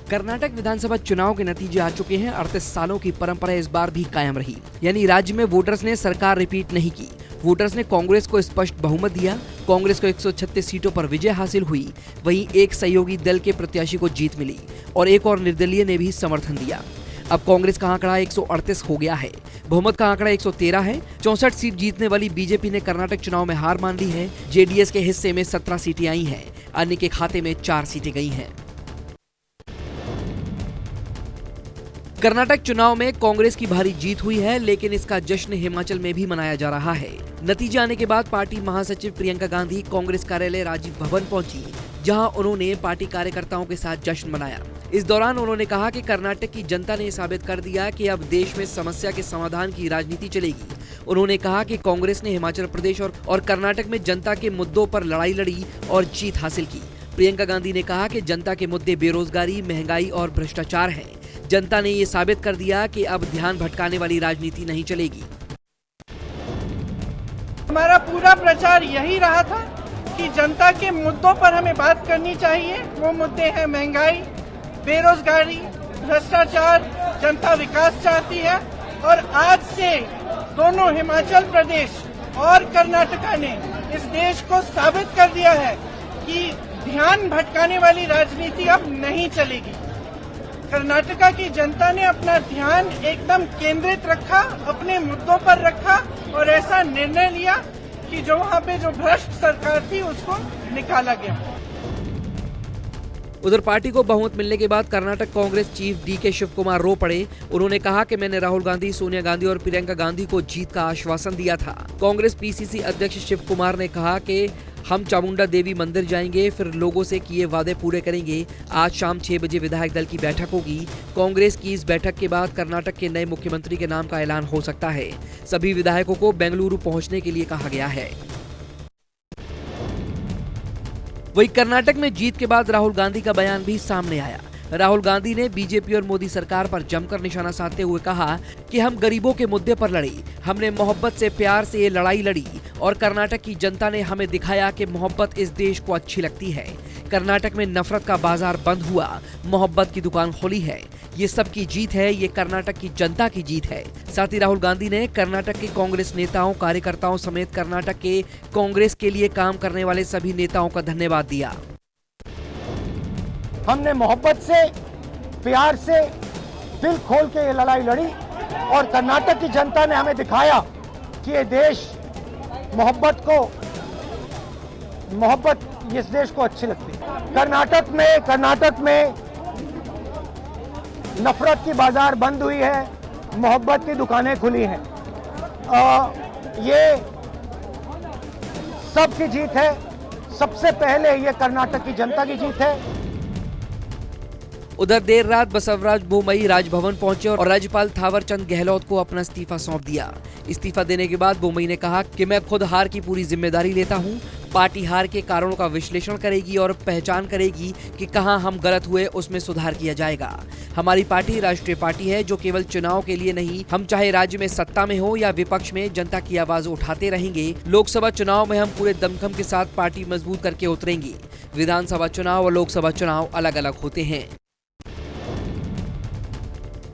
कर्नाटक विधानसभा चुनाव के नतीजे आ चुके हैं। 38 सालों की परंपरा इस बार भी कायम रही, यानी राज्य में वोटर्स ने सरकार रिपीट नहीं की। वोटर्स ने कांग्रेस को स्पष्ट बहुमत दिया। कांग्रेस को 136 सीटों पर विजय हासिल हुई। वहीं एक सहयोगी दल के प्रत्याशी को जीत मिली और एक और निर्दलीय ने भी समर्थन दिया। अब कांग्रेस का आंकड़ा 138 हो गया है। बहुमत का आंकड़ा 113 है। 64 सीट जीतने वाली बीजेपी ने कर्नाटक चुनाव में हार मान ली है। जेडीएस के हिस्से में 17 सीटें आई हैं, अन्य के खाते में 4 सीटें गई हैं। कर्नाटक चुनाव में कांग्रेस की भारी जीत हुई है, लेकिन इसका जश्न हिमाचल में भी मनाया जा रहा है। नतीजे आने के बाद पार्टी महासचिव प्रियंका गांधी कांग्रेस कार्यालय राजीव भवन पहुंची, जहां उन्होंने पार्टी कार्यकर्ताओं के साथ जश्न मनाया। इस दौरान उन्होंने कहा कि कर्नाटक की जनता ने साबित कर दिया कि अब देश में समस्या के समाधान की राजनीति चलेगी। उन्होंने कहा कि कांग्रेस ने हिमाचल प्रदेश और कर्नाटक में जनता के मुद्दों पर लड़ाई लड़ी और जीत हासिल की। प्रियंका गांधी ने कहा कि जनता के मुद्दे बेरोजगारी, महंगाई और भ्रष्टाचार हैं। जनता ने ये साबित कर दिया कि अब ध्यान भटकाने वाली राजनीति नहीं चलेगी। हमारा पूरा प्रचार यही रहा था कि जनता के मुद्दों पर हमें बात करनी चाहिए। वो मुद्दे हैं महंगाई, बेरोजगारी, भ्रष्टाचार। जनता विकास चाहती है और आज से दोनों हिमाचल प्रदेश और कर्नाटका ने इस देश को साबित कर दिया है कि ध्यान भटकाने वाली राजनीति अब नहीं चलेगी। कर्नाटका की जनता ने अपना ध्यान एकदम केंद्रित रखा, अपने मुद्दों पर रखा और ऐसा निर्णय लिया कि जो वहाँ पे जो भ्रष्ट सरकार थी उसको निकाला गया। उधर पार्टी को बहुमत मिलने के बाद कर्नाटक कांग्रेस चीफ डीके शिव कुमार रो पड़े। उन्होंने कहा कि मैंने राहुल गांधी, सोनिया गांधी और प्रियंका गांधी को जीत का आश्वासन दिया था। कांग्रेस पीसीसी अध्यक्ष शिव कुमार ने कहा कि हम चामुंडा देवी मंदिर जाएंगे, फिर लोगों से किए वादे पूरे करेंगे। आज शाम 6 बजे विधायक दल की बैठक होगी। कांग्रेस की इस बैठक के बाद कर्नाटक के नए मुख्यमंत्री के नाम का ऐलान हो सकता है। सभी विधायकों को बेंगलुरु पहुंचने के लिए कहा गया है। वहीं कर्नाटक में जीत के बाद राहुल गांधी का बयान भी सामने आया। राहुल गांधी ने बीजेपी और मोदी सरकार पर जमकर निशाना साधते हुए कहा कि हम गरीबों के मुद्दे पर लड़े, हमने मोहब्बत से, प्यार से ये लड़ाई लड़ी और कर्नाटक की जनता ने हमें दिखाया कि मोहब्बत इस देश को अच्छी लगती है। कर्नाटक में नफरत का बाजार बंद हुआ, मोहब्बत की दुकान खुली है। ये सबकी जीत है, ये कर्नाटक की जनता की जीत है। साथ ही राहुल गांधी ने कर्नाटक के कांग्रेस नेताओं, कार्यकर्ताओं समेत कर्नाटक के कांग्रेस के लिए काम करने वाले सभी नेताओं का धन्यवाद दिया। हमने मोहब्बत से, प्यार से, दिल खोल के ये लड़ाई लड़ी और कर्नाटक की जनता ने हमें दिखाया कि ये देश मोहब्बत इस देश को अच्छी लगती है। कर्नाटक में नफरत की बाजार बंद हुई है, मोहब्बत की दुकानें खुली हैं। ये सबकी जीत है। सबसे पहले ये कर्नाटक की जनता की जीत है। उधर देर रात बसवराज बोमई राजभवन पहुंचे और राज्यपाल थावरचंद गहलोत को अपना इस्तीफा सौंप दिया। इस्तीफा देने के बाद बोमई ने कहा कि मैं खुद हार की पूरी जिम्मेदारी लेता हूं। पार्टी हार के कारणों का विश्लेषण करेगी और पहचान करेगी कि कहां हम गलत हुए, उसमें सुधार किया जाएगा। हमारी पार्टी राष्ट्रीय पार्टी है जो केवल चुनाव के लिए नहीं, हम चाहे राज्य में सत्ता में हो या विपक्ष में, जनता की आवाज उठाते रहेंगे। लोकसभा चुनाव में हम पूरे दमखम के साथ पार्टी मजबूत करके उतरेंगे। विधानसभा चुनाव और लोकसभा चुनाव अलग अलग होते हैं।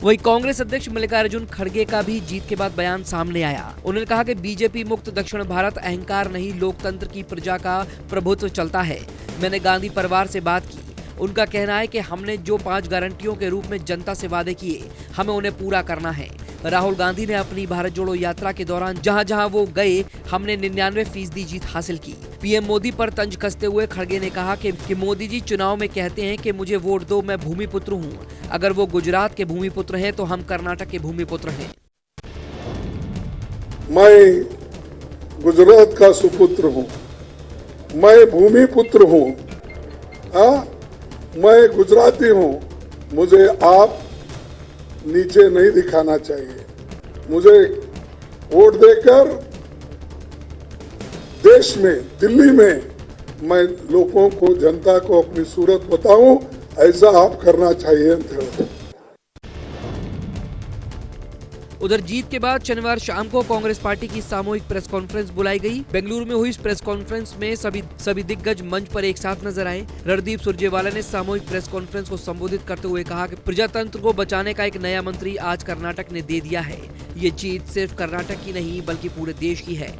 वहीं कांग्रेस अध्यक्ष मल्लिकार्जुन खड़गे का भी जीत के बाद बयान सामने आया। उन्होंने कहा कि बीजेपी मुक्त दक्षिण भारत अहंकार नहीं, लोकतंत्र की प्रजा का प्रभुत्व चलता है। मैंने गांधी परिवार से बात की। उनका कहना है कि हमने जो 5 गारंटियों के रूप में जनता से वादे किए, हमें उन्हें पूरा करना है। राहुल गांधी ने अपनी भारत जोड़ो यात्रा के दौरान जहां जहां वो गए, हमने 99% जीत हासिल की। पीएम मोदी पर तंज कसते हुए खड़गे ने कहा कि मोदी जी चुनाव में कहते हैं कि मुझे वोट दो, मैं भूमिपुत्र हूं। अगर वो गुजरात के भूमिपुत्र हैं तो हम कर्नाटक के भूमिपुत्र हैं। मैं गुजरात का सुपुत्र हूं, मैं भूमिपुत्र हूं, मैं गुजराती हूं। मुझे आप नीचे नहीं दिखाना चाहिए। मुझे वोट देकर देश में, दिल्ली में मैं लोगों को, जनता को अपनी सूरत बताऊं, ऐसा आप करना चाहिए। उधर जीत के बाद शनिवार शाम को कांग्रेस पार्टी की सामूहिक प्रेस कॉन्फ्रेंस बुलाई गई। बेंगलुरु में हुई इस प्रेस कॉन्फ्रेंस में सभी दिग्गज मंच पर एक साथ नजर आए। रणदीप सुरजेवाला ने सामूहिक प्रेस कॉन्फ्रेंस को संबोधित करते हुए कहा कि प्रजातंत्र को बचाने का एक नया मंत्री आज कर्नाटक ने दे दिया है। ये जीत सिर्फ कर्नाटक की नहीं बल्कि पूरे देश की है।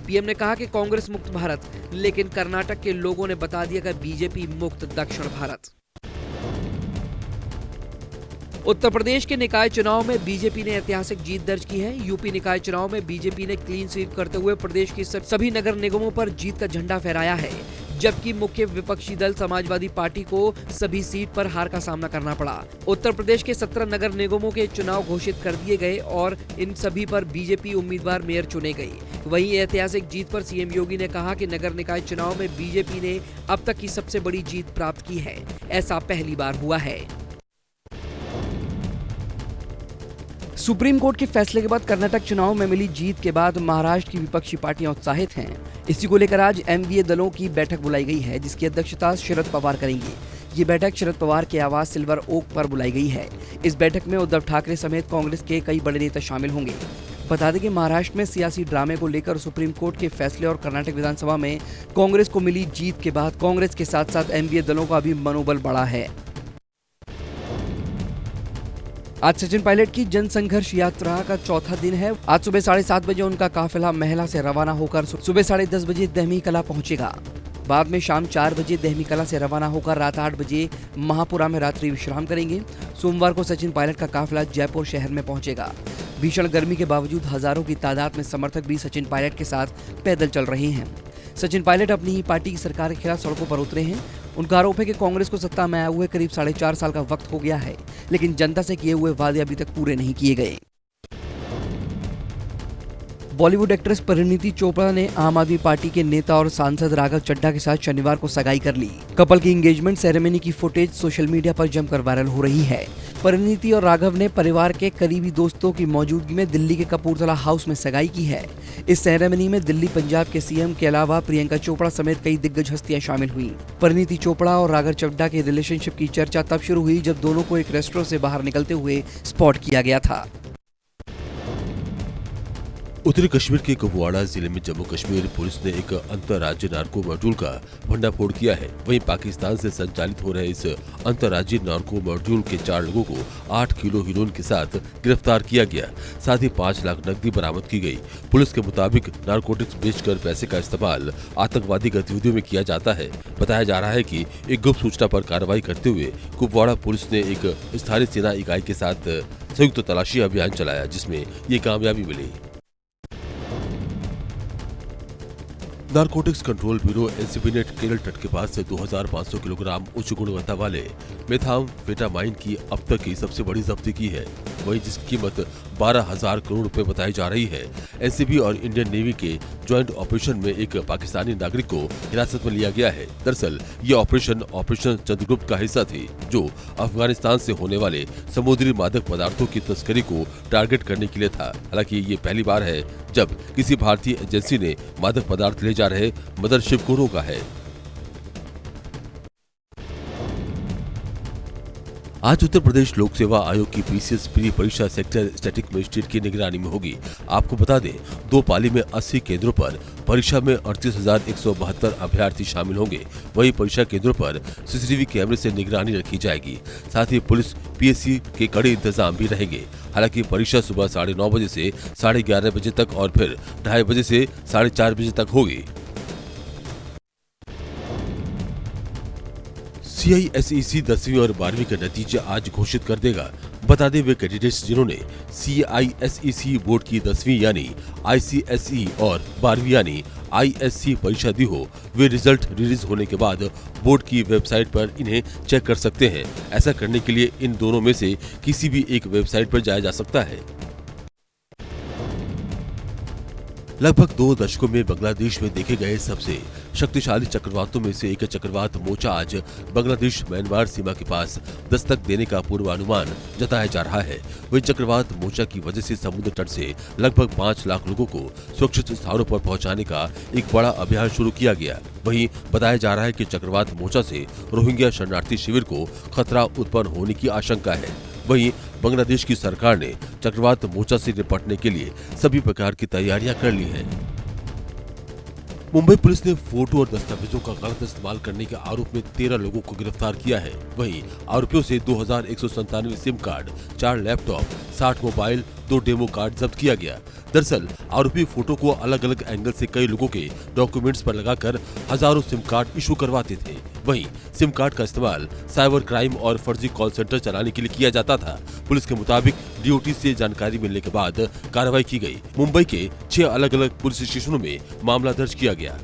पीएम ने कहा कि कांग्रेस मुक्त भारत, लेकिन कर्नाटक के लोगों ने बता दिया कि बीजेपी मुक्त दक्षिण भारत। उत्तर प्रदेश के निकाय चुनाव में बीजेपी ने ऐतिहासिक जीत दर्ज की है। यूपी निकाय चुनाव में बीजेपी ने क्लीन स्वीप करते हुए प्रदेश की सभी नगर निगमों पर जीत का झंडा फहराया है, जबकि मुख्य विपक्षी दल समाजवादी पार्टी को सभी सीट पर हार का सामना करना पड़ा। उत्तर प्रदेश के 17 नगर निगमों के चुनाव घोषित कर दिए गए और इन सभी पर बीजेपी उम्मीदवार मेयर चुने गई। वहीं ऐतिहासिक जीत पर सीएम योगी ने कहा कि नगर निकाय चुनाव में बीजेपी ने अब तक की सबसे बड़ी जीत प्राप्त की है। ऐसा पहली बार हुआ है। सुप्रीम कोर्ट के फैसले के बाद कर्नाटक चुनाव में मिली जीत के बाद महाराष्ट्र की विपक्षी पार्टियां उत्साहित हैं। इसी को लेकर आज एमवीए दलों की बैठक बुलाई गई है, जिसकी अध्यक्षता शरद पवार करेंगे। ये बैठक शरद पवार के आवास सिल्वर ओक पर बुलाई गई है। इस बैठक में उद्धव ठाकरे समेत कांग्रेस के कई बड़े नेता शामिल होंगे। बता दें कि महाराष्ट्र में सियासी ड्रामे को लेकर सुप्रीम कोर्ट के फैसले और कर्नाटक विधानसभा में कांग्रेस को मिली जीत के बाद कांग्रेस के साथ साथ एमवीए दलों का भी मनोबल बढ़ा है। आज सचिन पायलट की जन संघर्ष यात्रा का चौथा दिन है। आज सुबह 7:30 बजे उनका काफिला महिला से रवाना होकर सुबह 10:30 बजे दहमी कला पहुंचेगा। बाद में शाम 4 बजे दहमी कला से रवाना होकर रात 8 बजे महापुरा में रात्रि विश्राम करेंगे। सोमवार को सचिन पायलट का काफिला जयपुर शहर में पहुंचेगा। भीषण गर्मी के बावजूद हजारों की तादाद में समर्थक भी सचिन पायलट के साथ पैदल चल रहे हैं। सचिन पायलट अपनी ही पार्टी की सरकार के खिलाफ सड़कों पर उतरे हैं। उनका आरोप है कि कांग्रेस को सत्ता में आए हुए करीब 4.5 साल का वक्त हो गया है, लेकिन जनता से किए हुए वादे अभी तक पूरे नहीं किए गए। बॉलीवुड एक्ट्रेस परिणीति चोपड़ा ने आम आदमी पार्टी के नेता और सांसद राघव चड्ढा के साथ शनिवार को सगाई कर ली। कपल की एंगेजमेंट सेरेमनी की फुटेज सोशल मीडिया पर जमकर वायरल हो रही है। परिणीति और राघव ने परिवार के करीबी दोस्तों की मौजूदगी में दिल्ली के कपूरथला हाउस में सगाई की है। इस सेरेमनी में दिल्ली पंजाब के सीएम के अलावा प्रियंका चोपड़ा समेत कई दिग्गज हस्तियां शामिल हुई। परिणीति चोपड़ा और राघव चड्ढा के रिलेशनशिप की चर्चा तब शुरू हुई जब दोनों को एक रेस्टोरेंट से बाहर निकलते हुए स्पॉट किया गया था। उत्तरी कश्मीर के कुपवाड़ा जिले में जम्मू कश्मीर पुलिस ने एक अंतर्राज्यीय नार्को मॉड्यूल का भंडाफोड़ किया है। वहीं पाकिस्तान से संचालित हो रहे इस अंतर्राज्यीय नार्को मॉड्यूल के 4 लोगों को 8 किलो हेरोइन के साथ गिरफ्तार किया गया। साथ ही 5 लाख नकदी बरामद की गई। पुलिस के मुताबिक नार्कोटिक्स बेचकर पैसे का इस्तेमाल आतंकवादी गतिविधियों में किया जाता है। बताया जा रहा है कि एक गुप्त सूचना पर कार्रवाई करते हुए कुपवाड़ा पुलिस ने एक स्थानीय सेना इकाई के साथ संयुक्त तलाशी अभियान चलाया, जिसमें ये कामयाबी मिली। नारकोटिक्स कंट्रोल ब्यूरो एनसीबी ने केरल तट के पास से 2500 किलोग्राम उच्च गुणवत्ता वाले मेथाम्फेटामाइन की अब तक की सबसे बड़ी जब्ती की है, वही जिसकी कीमत 12,000 करोड़ रुपए बताई जा रही है। एनसीबी और इंडियन नेवी के ज्वाइंट ऑपरेशन में एक पाकिस्तानी नागरिक को हिरासत में लिया गया है। दरअसल ये ऑपरेशन चंद्रगुप्त का हिस्सा थी, जो अफगानिस्तान से होने वाले समुद्री मादक पदार्थों की तस्करी को टारगेट करने के लिए था। हालांकि ये पहली बार है जब किसी भारतीय एजेंसी ने मादक पदार्थ ले जा रहे मदरशिप को रोका है। आज उत्तर प्रदेश लोक सेवा आयोग की पीसीएस प्री परीक्षा सेक्टर स्टैटिक मजिस्ट्रेट की निगरानी में होगी। आपको बता दें, 2 पाली में 80 केंद्रों पर परीक्षा में 38,172 अभ्यर्थी शामिल होंगे। वहीं परीक्षा केंद्रों पर सीसीटीवी कैमरे से निगरानी रखी जाएगी। साथ ही पुलिस पीएससी के कड़े इंतजाम भी रहेंगे। हालांकि परीक्षा सुबह 9:30 बजे से 11:30 बजे तक और फिर 2:30 बजे से 4:30 बजे तक होगी। CISEC 10वीं और 12वीं के नतीजे आज घोषित कर देगा। बता दें, वे कैंडिडेट्स जिन्होंने CISEC बोर्ड की 10वीं यानी ICSE और 12वीं यानी ISC परीक्षा दी हो, वे रिजल्ट रिलीज होने के बाद बोर्ड की वेबसाइट पर इन्हें चेक कर सकते हैं। ऐसा करने के लिए इन दोनों में से किसी भी एक वेबसाइट पर जाया जा सकता है। लगभग 2 दशकों में बांग्लादेश में देखे गए सबसे शक्तिशाली चक्रवातों में से एक चक्रवात मोचा आज बांग्लादेश म्यांमार सीमा के पास दस्तक देने का पूर्वानुमान जताया जा रहा है। वही चक्रवात मोचा की वजह से समुद्र तट से लगभग 5 लाख लोगों को सुरक्षित स्थानों पर पहुंचाने का एक बड़ा अभियान शुरू किया गया। वहीं बताया जा रहा है कि चक्रवात मोचा से रोहिंग्या शरणार्थी शिविर को खतरा उत्पन्न होने की आशंका है। वहीं बांग्लादेश की सरकार ने चक्रवात मोचा से निपटने के लिए सभी प्रकार की तैयारियां कर ली हैं। मुंबई पुलिस ने फोटो और दस्तावेजों का गलत इस्तेमाल करने के आरोप में 13 लोगों को गिरफ्तार किया है। वहीं आरोपियों से 2197 SIM card, 4 laptop, 60 mobile, 2 demo card जब्त किया गया। दरअसल आरोपी फोटो को अलग अलग एंगल से कई लोगों के डॉक्यूमेंट्स पर लगाकर हजारों सिम कार्ड इशू करवाते थे। वहीं सिम कार्ड का इस्तेमाल साइबर क्राइम और फर्जी कॉल सेंटर चलाने के लिए किया जाता था। पुलिस के मुताबिक डीओटी से जानकारी मिलने के बाद कार्रवाई की गई। मुंबई के 6 अलग अलग पुलिस स्टेशनों में मामला दर्ज किया गया।